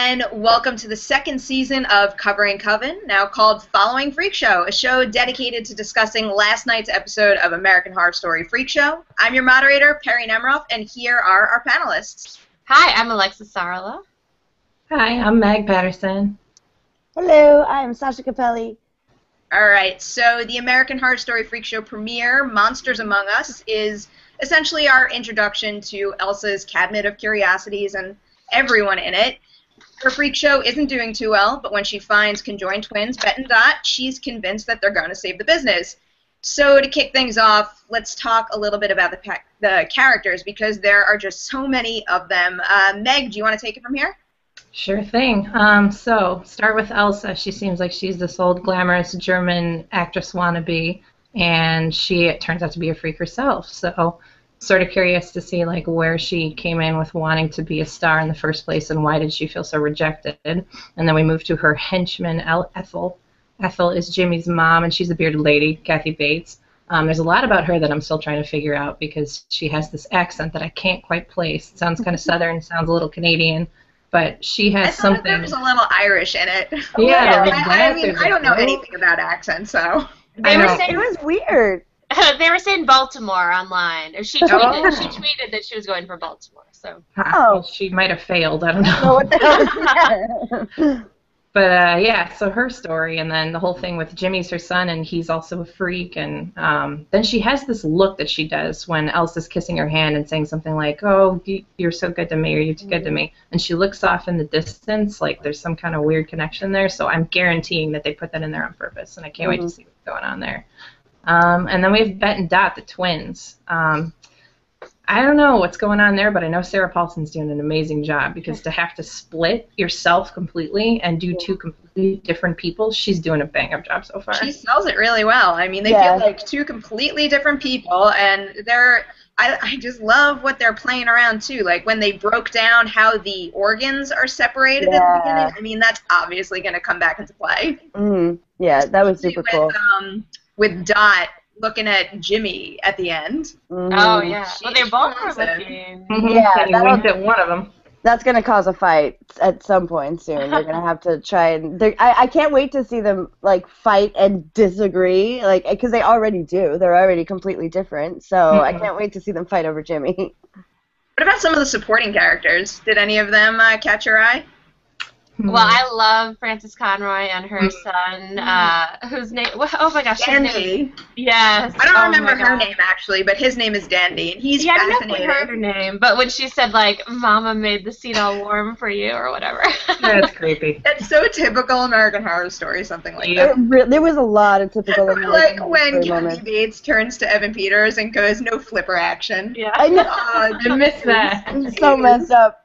and welcome to the second season of Covering Coven, now called Following Freak Show, a show dedicated to discussing last night's episode of American Horror Story Freak Show. I'm your moderator, Perry Nemiroff, and here are our panelists. Hi, I'm Alexis Sarla. Hi, I'm Meg Patterson. Hello, I'm Sasha Capelli. Alright, so the American Horror Story Freak Show premiere, Monsters Among Us, is essentially our introduction to Elsa's Cabinet of Curiosities and everyone in it. Her freak show isn't doing too well, but when she finds conjoined twins, Bet and Dot, she's convinced that they're going to save the business. So to kick things off, let's talk a little bit about the characters, because there are just so many of them. Meg, do you want to take it from here? Sure thing. So start with Elsa. She seems like she's this old glamorous German actress wannabe, and it turns out to be a freak herself. So sort of curious to see like where she came in with wanting to be a star in the first place, and why did she feel so rejected. And then we move to her henchman, Ethel. Ethel is Jimmy's mom, and she's a bearded lady, Kathy Bates. There's a lot about her that I'm still trying to figure out, because she has this accent that I can't quite place. It sounds kind of southern, sounds a little Canadian, but she has something. There was a little Irish in it. Yeah, I don't know anything about accents, so. It was weird. They were saying Baltimore online. Or she tweeted that she was going for Baltimore. So. Well, she might have failed. I don't know. What the hell? But yeah, so her story, and then the whole thing with Jimmy's her son, and he's also a freak, and then she has this look that she does when Elsa's kissing her hand and saying something like, "Oh, you're so good to me," or "You're too good to me," and she looks off in the distance like there's some kind of weird connection there. So I'm guaranteeing that they put that in there on purpose, and I can't wait to see what's going on there. And then we have Bet and Dot, the twins. I don't know what's going on there, but I know Sarah Paulson's doing an amazing job, because to have to split yourself completely and do two completely different people, she's doing a bang-up job so far. She sells it really well. I mean, they feel like two completely different people, and I just love what they're playing around, too. Like, when they broke down how the organs are separated at the beginning, I mean, that's obviously going to come back into play. Yeah, that was super cool. With Dot looking at Jimmy at the end. Oh, yeah. Well, they both were looking. Yeah, and he winked at one of them. That's going to cause a fight at some point soon. They're going to have to try and... I can't wait to see them, like, fight and disagree, like, because they already do. They're already completely different, so I can't wait to see them fight over Jimmy. What about some of the supporting characters? Did any of them catch your eye? Well, I love Frances Conroy and her son, whose name, oh my gosh, Dandy. his name, yes. I don't remember her name, actually, but his name is Dandy, and he's fascinating. I never heard her name, but when she said, like, Mama made the seat all warm for you, or whatever. That's creepy. It's so typical American Horror Story, something like that. There was a lot of typical American Like when Kathy moments. Bates turns to Evan Peters and goes, "No flipper action." Yeah. I know. I missed that. It's so messed up.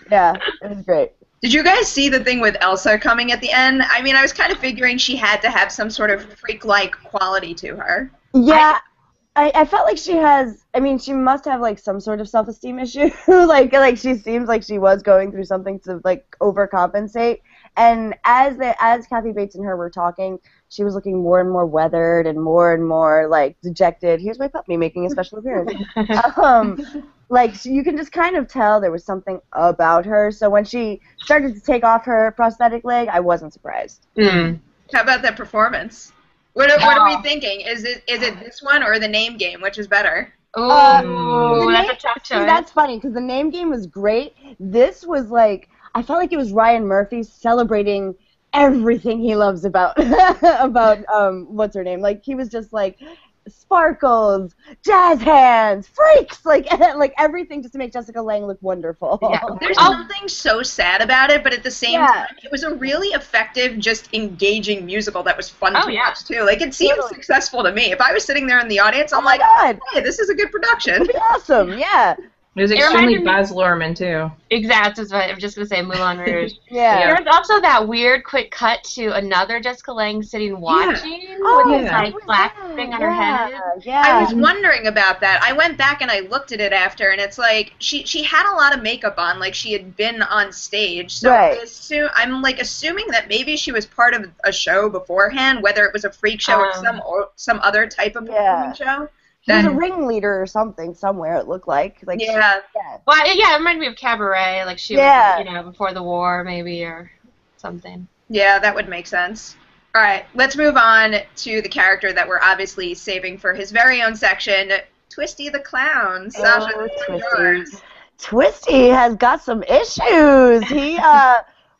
Yeah, it was great. Did you guys see the thing with Elsa coming at the end? I mean, I was kind of figuring she had to have some sort of freak-like quality to her. Yeah, I felt like she has, I mean, she must have, like, some sort of self-esteem issue. like she seems like she was going through something to, like, overcompensate. And as Kathy Bates and her were talking, she was looking more and more like, dejected. Here's my puppy making a special appearance. Like, you can just kind of tell there was something about her. So when she started to take off her prosthetic leg, I wasn't surprised. How about that performance? What are we thinking? Is it this one or the Name Game? Which is better? Oh, that's a tough choice. That's funny, because the Name Game was great. This was like, I felt like it was Ryan Murphy celebrating everything he loves about what's her name? Like, he was just like, sparkles, jazz hands, freaks, like everything just to make Jessica Lange look wonderful. Yeah. There's something so sad about it, but at the same time, it was a really effective, just engaging musical that was fun to watch too. Like, it seemed successful to me. If I was sitting there in the audience, I'm like, hey, this is a good production. It'd be awesome, yeah. It was extremely Baz Luhrmann, too. Exactly. I was just going to say Moulin Rouge. Yeah. There was also that weird quick cut to another Jessica Lange sitting watching with this, like, black thing on her head. Yeah. I was wondering about that. I went back and I looked at it after, and it's like, she had a lot of makeup on, like she had been on stage. So I'm, like, assuming that maybe she was part of a show beforehand, whether it was a freak show or some other type of performance show. He was a Then- ringleader or something somewhere. It looked like. Yeah. Well, yeah, it reminded me of Cabaret. Like she was, you know, before the war, maybe, or something. Yeah, that would make sense. All right, let's move on to the character that we're obviously saving for his very own section, Twisty the Clown. Sasha, this one's yours. Twisty has got some issues. He,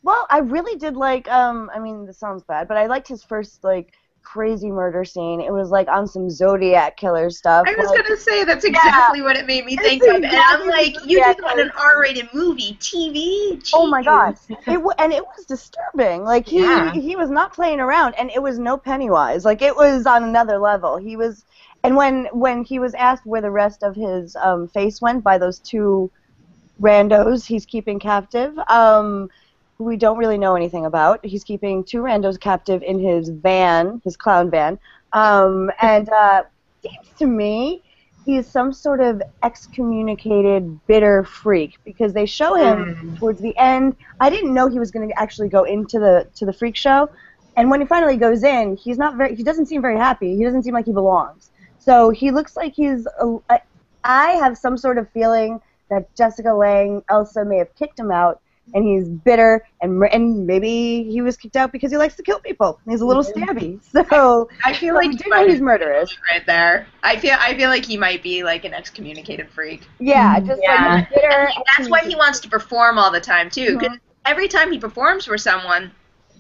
well, I really did like, I mean, this sounds bad, but I liked his first, like, crazy murder scene. It was, like, on some Zodiac killer stuff. I was going to say, that's exactly what it made me think of. And I'm like, you just want an R-rated movie, TV? Jeez. Oh, my God. And it was disturbing. Like, he was not playing around, and it was no Pennywise. Like, it was on another level. He was, and when he was asked where the rest of his face went by those two randos he's keeping captive, who we don't really know anything about. He's keeping two randos captive in his van, his clown van, and seems to me he's some sort of excommunicated, bitter freak, because they show him towards the end. I didn't know he was going to actually go into the freak show, and when he finally goes in, he doesn't seem very happy. He doesn't seem like he belongs. So he looks like I have some sort of feeling that Jessica Lange, Elsa may have kicked him out, and he's bitter, and maybe he was kicked out because he likes to kill people. He's a little stabby. So I feel like he's murderous. Right there. I feel like he might be like an excommunicated freak. Yeah, just like bitter. That's why he wants to perform all the time too. Because every time he performs for someone,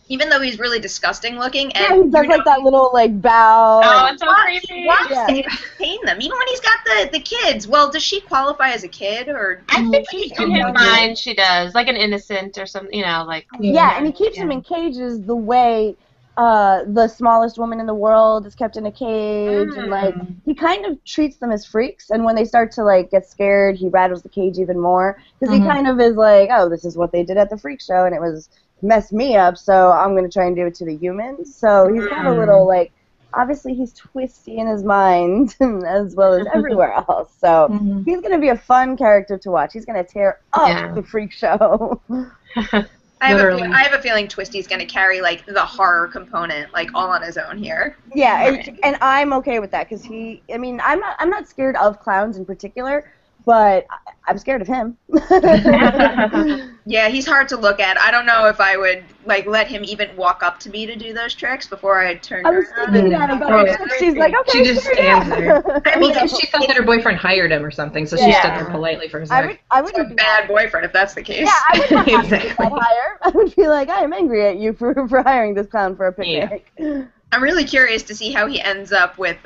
even though he's really disgusting looking, and he does like that little like bow. Oh, it's so creepy. Wants to entertain them, even when he's got the kids. Well, does she qualify as a kid, or? I think in his mind she does, like an innocent or something, you know, like. Yeah, and he keeps them in cages the way the smallest woman in the world is kept in a cage, and like he kind of treats them as freaks. And when they start to like get scared, he rattles the cage even more because he kind of is like, oh, this is what they did at the freak show, and it was messed me up, so I'm going to try and do it to the humans. So he's got a little, like, obviously he's twisty in his mind as well as everywhere else. So he's going to be a fun character to watch. He's going to tear up the freak show. I have a feeling Twisty's going to carry, like, the horror component, like, all on his own here. Yeah, and I'm okay with that, because I'm not scared of clowns in particular, but I'm scared of him. Yeah, he's hard to look at. I don't know if I would like let him even walk up to me to do those tricks before I turned around. I was thinking that about it. She's like, okay, she just stands there. I mean, she thought that her boyfriend hired him or something, so she stood there politely for a second. I would a bad boyfriend if that's the case. Yeah, I would exactly. I would be like, I am angry at you for hiring this clown for a picnic. Yeah. I'm really curious to see how he ends up with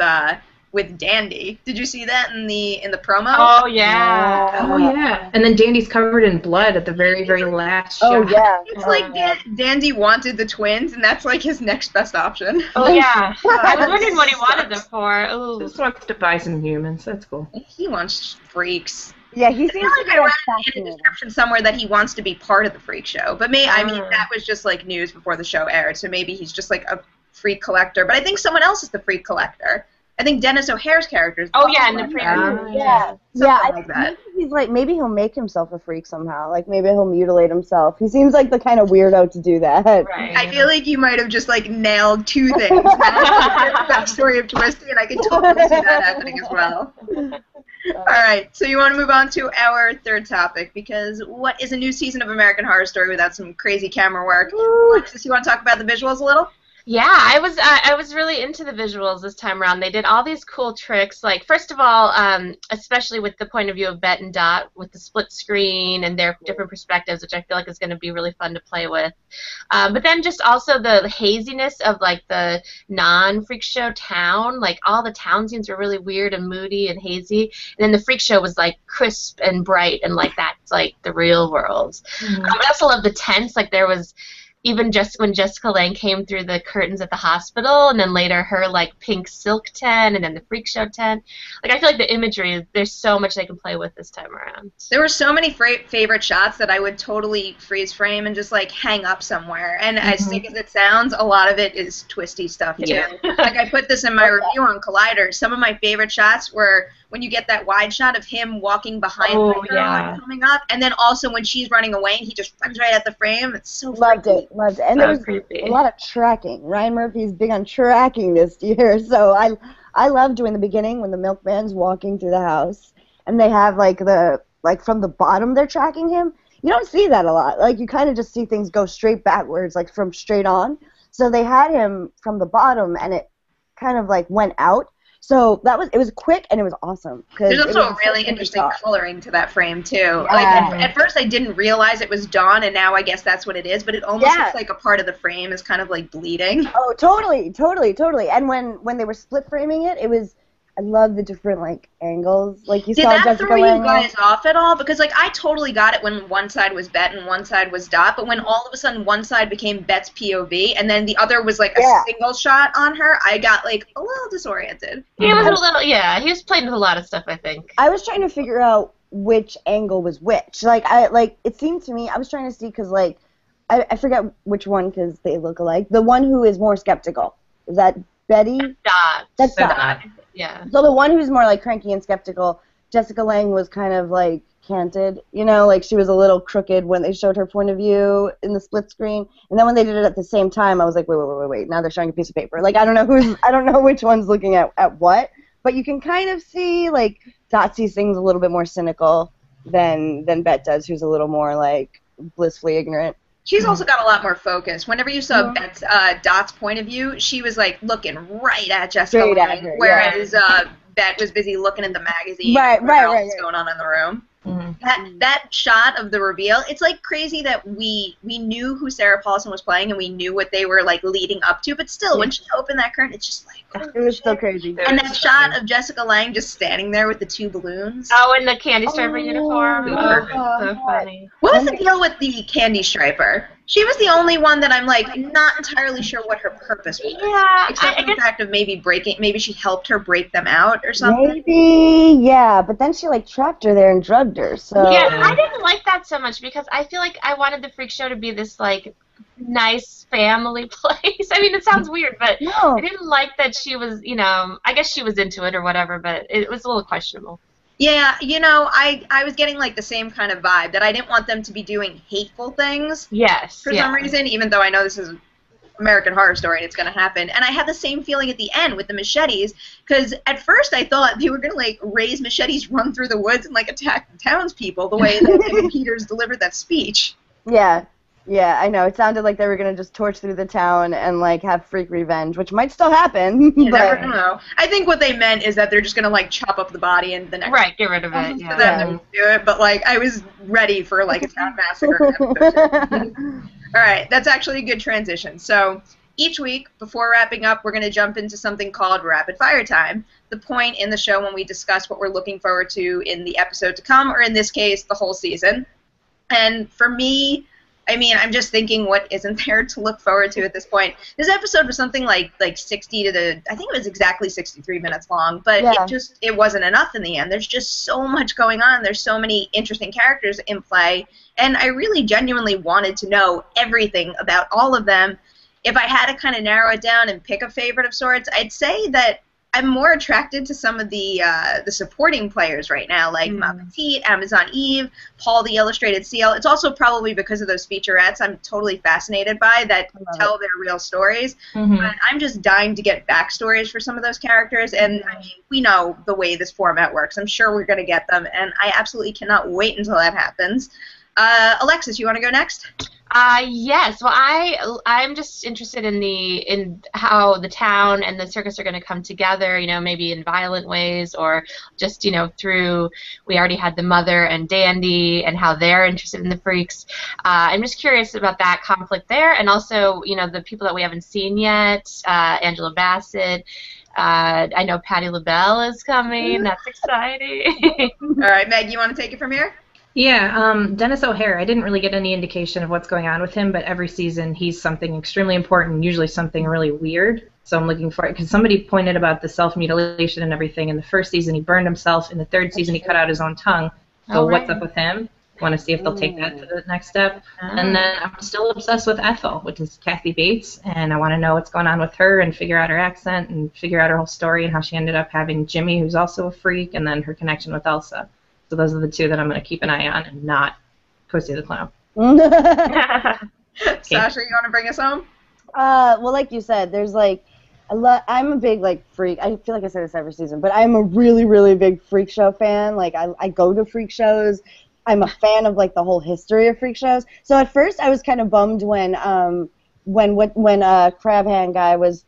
Dandy. Did you see that in the promo? Oh yeah. Oh yeah. And then Dandy's covered in blood at the very, very last shot. Oh yeah. It's like Dandy wanted the twins, and that's like his next best option. Oh yeah. I was wondering what he wanted them for. Ooh. Just wants to buy some humans. That's cool. He wants freaks. Yeah, he seems like I read in the description somewhere that he wants to be part of the freak show. But I mean, that was just like news before the show aired, so maybe he's just like a freak collector. But I think someone else is the freak collector. I think Dennis O'Hare's character is. Oh yeah, in the preview. Yeah. Like that. Maybe he'll make himself a freak somehow. Like maybe he'll mutilate himself. He seems like the kind of weirdo to do that. Right. I feel like you might have just like nailed two things. That story of Twisty, and I can totally see that happening as well. All right, so you want to move on to our third topic, because what is a new season of American Horror Story without some crazy camera work? Alexis, you want to talk about the visuals a little? Yeah, I was really into the visuals this time around. They did all these cool tricks. Like, first of all, especially with the point of view of Bet and Dot, with the split screen and their different perspectives, which I feel like is going to be really fun to play with. But then just also the haziness of, like, the non-freak show town. Like, all the town scenes were really weird and moody and hazy. And then the freak show was, like, crisp and bright and, like, that's, like, the real world. I also love the tents. Like, there was... Even just when Jessica Lange came through the curtains at the hospital, and then later her like pink silk tent, and then the freak show tent. Like I feel like the imagery, there's so much they can play with this time around. There were so many favorite shots that I would totally freeze frame and just like hang up somewhere. And as sick as it sounds, a lot of it is Twisty stuff too. Yeah. Like I put this in my review on Collider. Some of my favorite shots were when you get that wide shot of him walking behind her and coming up, and then also when she's running away and he just runs right at the frame. It's so loved it. And there was creepy. A lot of tracking. Ryan Murphy's big on tracking this year, so I loved in the beginning when the milkman's walking through the house and they have like from the bottom they're tracking him. You don't see that a lot. Like you kind of just see things go straight backwards, like from straight on. So they had him from the bottom and it kind of like went out. So it was quick and it was awesome. There's also a really interesting coloring to that frame too. Yeah. Like at first I didn't realize it was dawn, and now I guess that's what it is. But it almost looks like a part of the frame is kind of like bleeding. Oh, totally. And when they were split framing it, I love the different like angles. Like you saw Jessica Did that throw Lange. you guys off at all? Because like I totally got it when one side was Bet and one side was Dot, but when all of a sudden one side became Bet's POV and then the other was like a single shot on her, I got like a little disoriented. He was he was playing with a lot of stuff, I think. I was trying to figure out which angle was which. Like it seemed to me I was trying to see because like I forget which one because they look alike. The one who is more skeptical, is that Betty? Dot. That's Dot. Yeah. So the one who's more like cranky and skeptical, Jessica Lange was kind of like canted, like she was a little crooked when they showed her point of view in the split screen, and then when they did it at the same time, I was like, wait, now they're showing a piece of paper. Like I don't know which one's looking at what, but you can kind of see like Dot sees things a little bit more cynical than Bet does, who's a little more like blissfully ignorant. She's also got a lot more focus. Whenever you saw Dot's point of view, she was like looking right at Jessica Lange, whereas Bet was busy looking at the magazine. Right. What's going on in the room? Mm-hmm. That shot of the reveal, it's like crazy that we knew who Sarah Paulson was playing and we knew what they were like leading up to, but still, when she opened that curtain, it's just like it was so crazy. And that shot of Jessica Lange just standing there with the two balloons. Oh, in the candy striper uniform. So funny. What was the deal with the candy striper? She was the only one that I'm like not entirely sure what her purpose was. Yeah, except for the fact of maybe she helped her break them out or something. Maybe, yeah, but then she like trapped her there and drugged her. So yeah, I didn't like that so much because I feel like I wanted the freak show to be this like nice family place. I mean, it sounds weird, but I didn't like that she was, I guess she was into it or whatever, but it was a little questionable. Yeah, I was getting like the same kind of vibe that I didn't want them to be doing hateful things. Yes. For some reason, even though I know this is American Horror Story and it's going to happen. And I had the same feeling at the end with the machetes, because at first I thought they were going to like raise machetes, run through the woods, and like attack the townspeople the way that Evan Peters delivered that speech. Yeah, I know. It sounded like they were going to just torch through the town and, like, have freak revenge, which might still happen. You never know. I think what they meant is that they're just going to, like, chop up the body and the next... Right, get rid of it, for them to do it, but, like, I was ready for, like, a town massacre episode. All right, that's actually a good transition. So, each week, before wrapping up, we're going to jump into something called Rapid Fire Time, the point in the show when we discuss what we're looking forward to in the episode to come, or in this case, the whole season. And for me... I mean, I'm just thinking what isn't there to look forward to at this point. This episode was something like 60 to I think it was exactly 63 minutes long, but it wasn't enough in the end. There's just so much going on. There's so many interesting characters in play, and I really genuinely wanted to know everything about all of them. If I had to kind of narrow it down and pick a favorite of sorts, I'd say that I'm more attracted to some of the supporting players right now, like Ma Petite, Amazon Eve, Paul the Illustrated Seal. It's also probably because of those featurettes I'm totally fascinated by that tell their real stories. But I'm just dying to get backstories for some of those characters, and I mean, we know the way this format works. I'm sure we're going to get them, and I absolutely cannot wait until that happens. Alexis, you want to go next? Yes. Well, I'm just interested in how the town and the circus are going to come together. Maybe in violent ways, or just through. We already had the mother and Dandy, and how they're interested in the freaks. I'm just curious about that conflict there, and also the people that we haven't seen yet. Angela Bassett. I know Patti LaBelle is coming. That's exciting. All right, Meg, you want to take it from here? Yeah, Dennis O'Hare, I didn't really get any indication of what's going on with him, but every season he's something extremely important, usually something really weird. So I'm looking for it, because somebody pointed about the self-mutilation and everything. In the first season he burned himself. In the third season he cut out his own tongue. So what's up with him? Want to see if they'll take that to the next step. And then I'm still obsessed with Ethel, which is Kathy Bates, and I want to know what's going on with her and figure out her accent and figure out her whole story and how she ended up having Jimmy, who's also a freak, and then her connection with Elsa. So those are the two that I'm going to keep an eye on, and not Pussy the Clown. Sasha, you want to bring us home? Well, like you said, there's like, I'm a big like freak. I feel like I say this every season, but I'm a really, really big freak show fan. Like I go to freak shows. I'm a fan of like the whole history of freak shows. So at first I was kind of bummed when Crab Hand guy was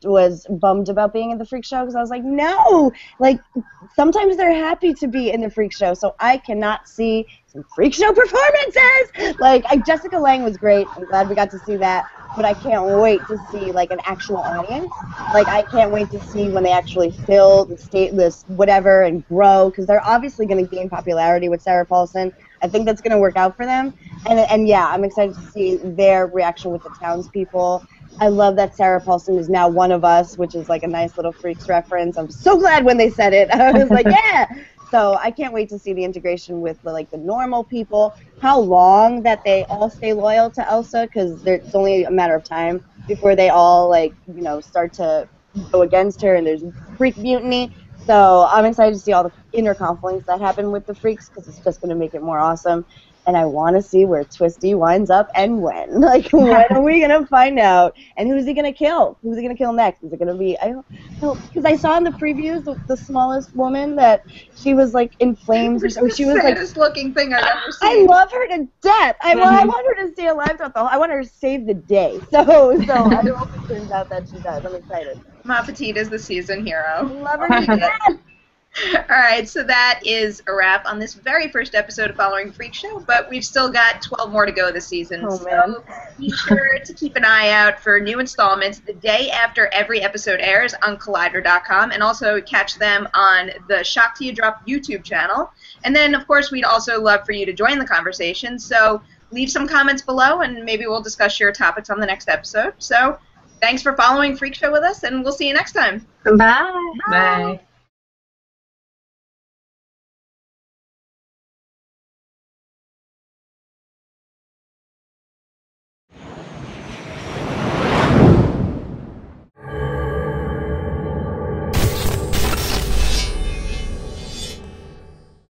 bummed about being in the freak show, because I was like, no, like sometimes they're happy to be in the freak show, so I cannot see some freak show performances. Like Jessica Lange was great. I'm glad we got to see that, but I can't wait to see like an actual audience. Like I can't wait to see when they actually fill this whatever and grow, because they're obviously going to gain popularity with Sarah Paulson. I think that's going to work out for them. And yeah, I'm excited to see their reaction with the townspeople. I love that Sarah Paulson is now one of us, which is like a nice little Freaks reference. I'm so glad when they said it. I was like, yeah! So I can't wait to see the integration with the normal people, how long that they all stay loyal to Elsa, because it's only a matter of time before they all start to go against her and there's freak mutiny. So I'm excited to see all the inner conflicts that happen with the freaks, because it's just going to make it more awesome. And I want to see where Twisty winds up and when. Like, when are we going to find out? And who's he going to kill? Who's he going to kill next? Is it going to be, I don't know, because I saw in the previews the smallest woman that she was, like, in flames. Or she was, like, saddest looking thing I've ever seen. I love her to death. I want her to stay alive throughout the whole, I want her to save the day. So I hope it turns out that she does. I'm excited. Ma Petite is the season hero. I love her to death. Alright, so that is a wrap on this very first episode of Following Freak Show, but we've still got 12 more to go this season, so be sure to keep an eye out for new installments the day after every episode airs on Collider.com, and also catch them on the Shock to You Drop YouTube channel. And then, of course, we'd also love for you to join the conversation, so leave some comments below, and maybe we'll discuss your topics on the next episode. So, thanks for following Freak Show with us, and we'll see you next time. Bye. Bye.